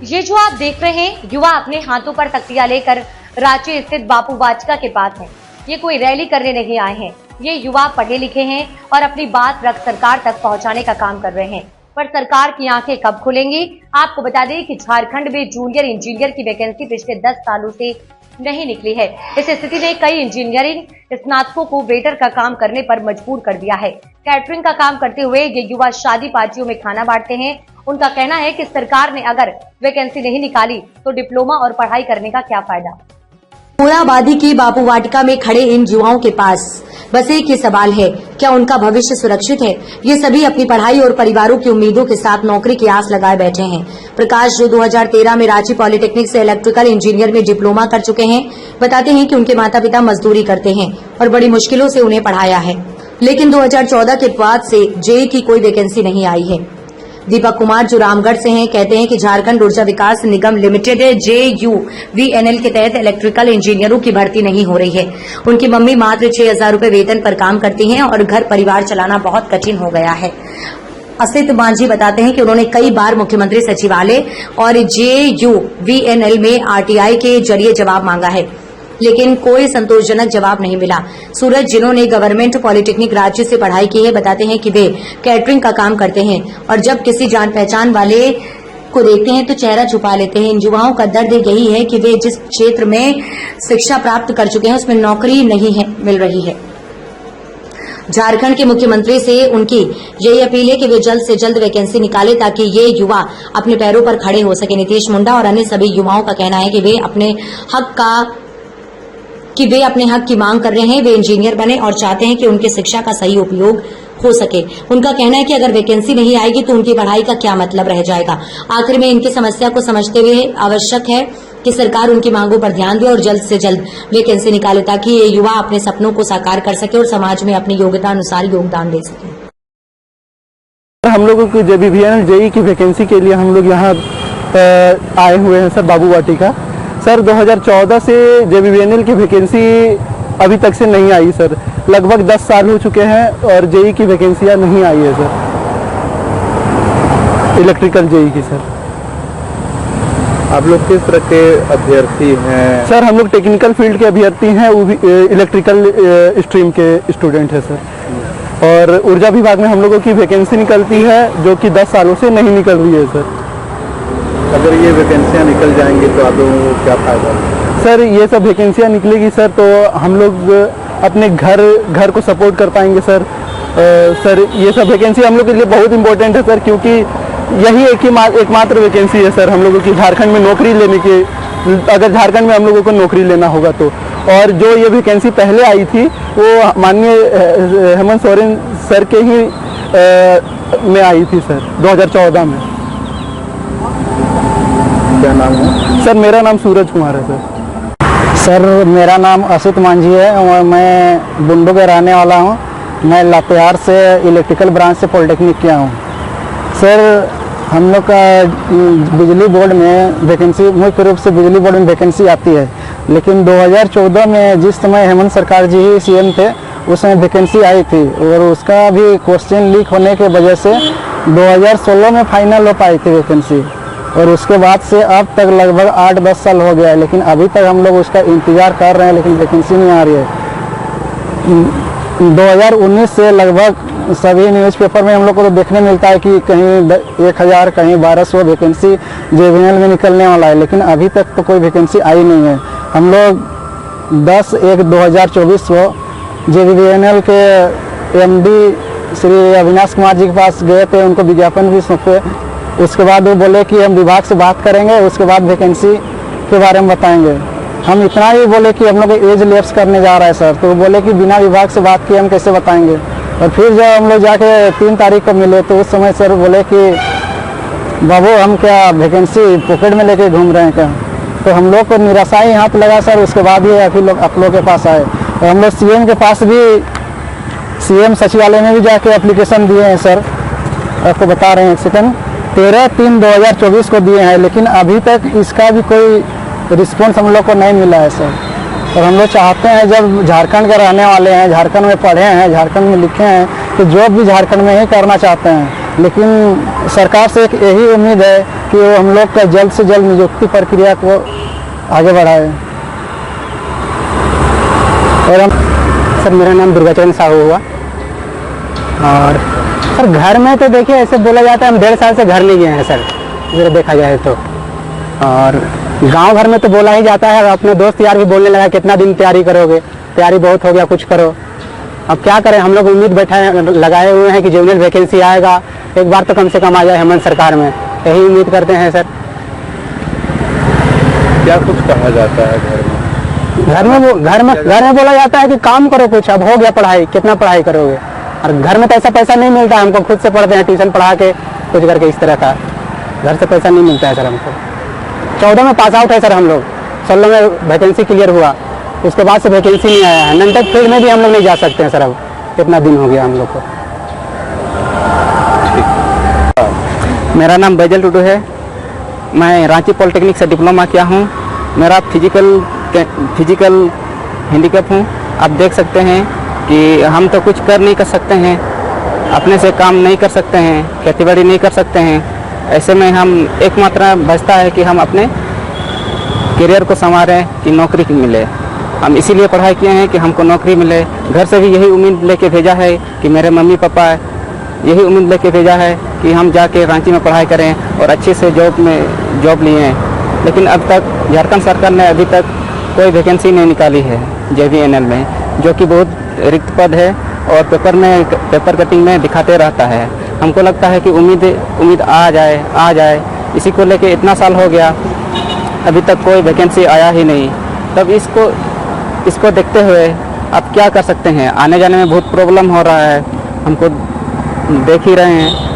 ये जो आप देख रहे हैं, युवा अपने हाथों पर तख्तियां लेकर रांची स्थित बापू वाटिका के पास हैं। ये कोई रैली करने नहीं आए हैं। ये युवा पढ़े लिखे हैं और अपनी बात रख सरकार तक पहुंचाने का काम कर रहे हैं। पर सरकार की आंखें कब खुलेंगी? आपको बता दें कि झारखंड में जूनियर इंजीनियर की वैकेंसी पिछले 10 सालों से नहीं निकली है। इस स्थिति ने कई इंजीनियरिंग स्नातकों को वेटर का काम करने पर मजबूर कर दिया है। कैटरिंग का काम करते हुए ये युवा शादी पार्टियों में खाना बांटते हैं। उनका कहना है कि सरकार ने अगर वैकेंसी नहीं निकाली तो डिप्लोमा और पढ़ाई करने का क्या फायदा। मोराबादी की बापू वाटिका में खड़े इन युवाओं के पास बस एक ही सवाल है, क्या उनका भविष्य सुरक्षित है? ये सभी अपनी पढ़ाई और परिवारों की उम्मीदों के साथ नौकरी की आस लगाए बैठे हैं। प्रकाश, जो 2013 में रांची पॉलिटेक्निक से इलेक्ट्रिकल इंजीनियर में डिप्लोमा कर चुके हैं, बताते हैं कि उनके माता पिता मजदूरी करते हैं और बड़ी मुश्किलों से उन्हें पढ़ाया है, लेकिन 2014 के बाद से जेईई की कोई वैकेंसी नहीं आई है। दीपक कुमार, जो रामगढ़ से हैं, कहते हैं कि झारखंड ऊर्जा विकास निगम लिमिटेड JUVNL के तहत इलेक्ट्रिकल इंजीनियरों की भर्ती नहीं हो रही है। उनकी मम्मी मात्र 6,000 रूपये वेतन पर काम करती हैं और घर परिवार चलाना बहुत कठिन हो गया है। असित मांझी बताते हैं कि उन्होंने कई बार मुख्यमंत्री सचिवालय और JUVNL में RTI के जरिए जवाब मांगा है, लेकिन कोई संतोषजनक जवाब नहीं मिला। सूरज, जिन्होंने गवर्नमेंट पॉलिटेक्निक राज्य से पढ़ाई की है, बताते हैं कि वे कैटरिंग का काम करते हैं और जब किसी जान पहचान वाले को देखते हैं तो चेहरा छुपा लेते हैं। इन युवाओं का दर्द यही है कि वे जिस क्षेत्र में शिक्षा प्राप्त कर चुके हैं उसमें नौकरी नहीं मिल रही है। झारखंड के मुख्यमंत्री से उनकी यही अपील है कि वे जल्द से जल्द वैकेंसी निकाले ताकि ये युवा अपने पैरों पर खड़े हो सके। नीतीश मुंडा और अन्य सभी युवाओं का कहना है कि वे अपने हक की मांग कर रहे हैं। वे इंजीनियर बने और चाहते हैं कि उनकी शिक्षा का सही उपयोग हो सके। उनका कहना है कि अगर वैकेंसी नहीं आएगी तो उनकी पढ़ाई का क्या मतलब रह जाएगा। आखिर में इनकी समस्या को समझते हुए आवश्यक है कि सरकार उनकी मांगों पर ध्यान दे और जल्द से जल्द वैकेंसी निकाले ताकि ये युवा अपने सपनों को साकार कर सके और समाज में अपनी योग्यता अनुसार योगदान दे सके। हम लोगों को JUVNL जेईई की वैकेंसी के लिए हम लोग यहाँ आए हुए हैं सर, बापू वाटिका। सर 2014 से JUVNL की वैकेंसी अभी तक से नहीं आई सर। लगभग 10 साल हो चुके हैं और जेईई की वैकेंसियाँ नहीं आई है सर, इलेक्ट्रिकल जेईई की सर। आप लोग किस तरह के अभ्यर्थी हैं? सर हम लोग टेक्निकल फील्ड के अभ्यर्थी हैं, वो भी इलेक्ट्रिकल स्ट्रीम के स्टूडेंट हैं सर। और ऊर्जा विभाग में हम लोगों की वैकेंसी निकलती है जो कि 10 सालों से नहीं निकल रही है सर। अगर ये वैकेंसियाँ निकल जाएंगी तो आप लोगों को क्या फायदा? सर ये सब वैकेंसियाँ निकलेगी सर तो हम लोग अपने घर को सपोर्ट कर पाएंगे सर। सर ये सब वैकेंसी हम लोग के लिए बहुत इंपॉर्टेंट है सर, क्योंकि यही एकमात्र वैकेंसी है सर हम लोगों की झारखंड में नौकरी लेने की, अगर झारखंड में हम लोगों को नौकरी लेना होगा तो। और जो ये वैकेंसी पहले आई थी वो माननीय हेमंत सोरेन सर के ही में आई थी सर 2014 में। क्या नाम है सर? मेरा नाम सूरज कुमार है सर। सर मेरा नाम असित मांझी है और मैं बुंडू का रहने वाला हूँ। मैं लातेहार से इलेक्ट्रिकल ब्रांच से पॉलिटेक्निक किया हूँ। सर हम लोग का बिजली बोर्ड में वैकेंसी, मुख्य रूप से बिजली बोर्ड में वैकेंसी आती है, लेकिन 2014 में जिस समय हेमंत सरकार जी ही CM थे उस समय वैकेंसी आई थी और उसका भी क्वेश्चन लीक होने के वजह से 2016 में फाइनल हो पाई थी वैकेंसी। और उसके बाद से अब तक लगभग 8-10 साल हो गया है, लेकिन अभी तक हम लोग उसका इंतज़ार कर रहे हैं, लेकिन वैकेंसी नहीं आ रही है। 2019 से लगभग सभी न्यूज़पेपर में हम लोग को तो देखने मिलता है कि कहीं 1000 कहीं 1200 वैकेंसी JUVNL में निकलने वाला है, लेकिन अभी तक तो कोई वैकेंसी आई नहीं है। हम लोग 10/1/2024 को JUVNL के MD श्री अविनाश कुमार जी के पास गए थे, उनको विज्ञापन भी सौंपे। उसके बाद वो बोले कि हम विभाग से बात करेंगे, उसके बाद वैकेंसी के बारे में बताएंगे। हम इतना ही बोले कि हम लोग एज लैप्स करने जा रहा है सर, तो वो बोले कि बिना विभाग से बात किए हम कैसे बताएंगे। और फिर जब हम लोग जाके 3 तारीख को मिले तो उस समय सर बोले कि बाबू हम क्या वैकेंसी पॉकेट में लेके घूम रहे हैं क्या? तो हम लोग को निराशा ही हाथ लगा सर। उसके बाद ही आप लोग के पास आए और हम लोग CM के पास भी, CM सचिवालय में भी जाके एप्लीकेशन दिए हैं सर। आपको बता रहे हैं, 13/3/2024 को दिए हैं, लेकिन अभी तक इसका भी कोई रिस्पॉन्स हम लोग को नहीं मिला है सर। और हम लोग चाहते हैं, जब झारखंड के रहने वाले हैं, झारखंड में पढ़े हैं, झारखंड में लिखे हैं, तो जॉब भी झारखंड में ही करना चाहते हैं, लेकिन सरकार से एक यही उम्मीद है कि वो हम लोग का जल्द से जल्द नियुक्ति प्रक्रिया को आगे बढ़ाए। और हम सर, मेरा नाम दुर्गाचरण साहू हुआ। और सर घर में तो देखिए ऐसे बोला जाता है, हम 1.5 साल से घर नहीं गए हैं सर, अगर देखा जाए तो। और गांव घर में तो बोला ही जाता है, अपने दोस्त यार भी बोलने लगा कितना दिन तैयारी करोगे, तैयारी बहुत हो गया, कुछ करो। अब क्या करें, हम लोग उम्मीद बैठाए लगाए हुए हैं कि जनरल वैकेंसी आएगा, एक बार तो कम से कम आ जाए हेमंत सरकार में, यही उम्मीद करते हैं सर। क्या कुछ कहा जाता है घर में बोला जाता है कि काम करो कुछ, अब हो गया पढ़ाई, कितना पढ़ाई करोगे। और घर में तो ऐसा पैसा नहीं मिलता, हमको खुद से पढ़ते हैं, ट्यूशन पढ़ा के कुछ करके, इस तरह का घर से पैसा नहीं मिलता है सर हमको। 14 में पास आउट है सर हम लोग, 16 में वैकेंसी क्लियर हुआ, उसके बाद से वैकेंसी नहीं आया है। नंटेक फील्ड में भी हम लोग नहीं जा सकते हैं सर, अब कितना दिन हो गया हम लोग को। मेरा नाम बैजल टुडू है, मैं रांची पॉलिटेक्निक से डिप्लोमा किया हूँ। मेरा फिजिकल हैंडीकैप हूँ। आप देख सकते हैं कि हम तो कुछ कर नहीं कर सकते हैं, अपने से काम नहीं कर सकते हैं, खेतीबाड़ी नहीं कर सकते हैं। ऐसे में हम एकमात्र बचता है कि हम अपने करियर को संवारें कि नौकरी मिले। हम इसीलिए पढ़ाई किए हैं कि हमको नौकरी मिले। घर से भी यही उम्मीद लेके भेजा है कि मेरे मम्मी पापा यही उम्मीद लेके भेजा है कि हम जाके रांची में पढ़ाई करें और अच्छे से जॉब लिए हैं। लेकिन अब तक झारखंड सरकार ने अभी तक कोई वैकेंसी नहीं निकाली है JVNL में, जो कि बहुत रिक्त पद है और पेपर कटिंग में दिखाते रहता है। हमको लगता है कि उम्मीद आ जाए, इसी को लेके इतना साल हो गया, अभी तक कोई वैकेंसी आया ही नहीं। तब इसको देखते हुए अब क्या कर सकते हैं, आने जाने में बहुत प्रॉब्लम हो रहा है, हमको देख ही रहे हैं।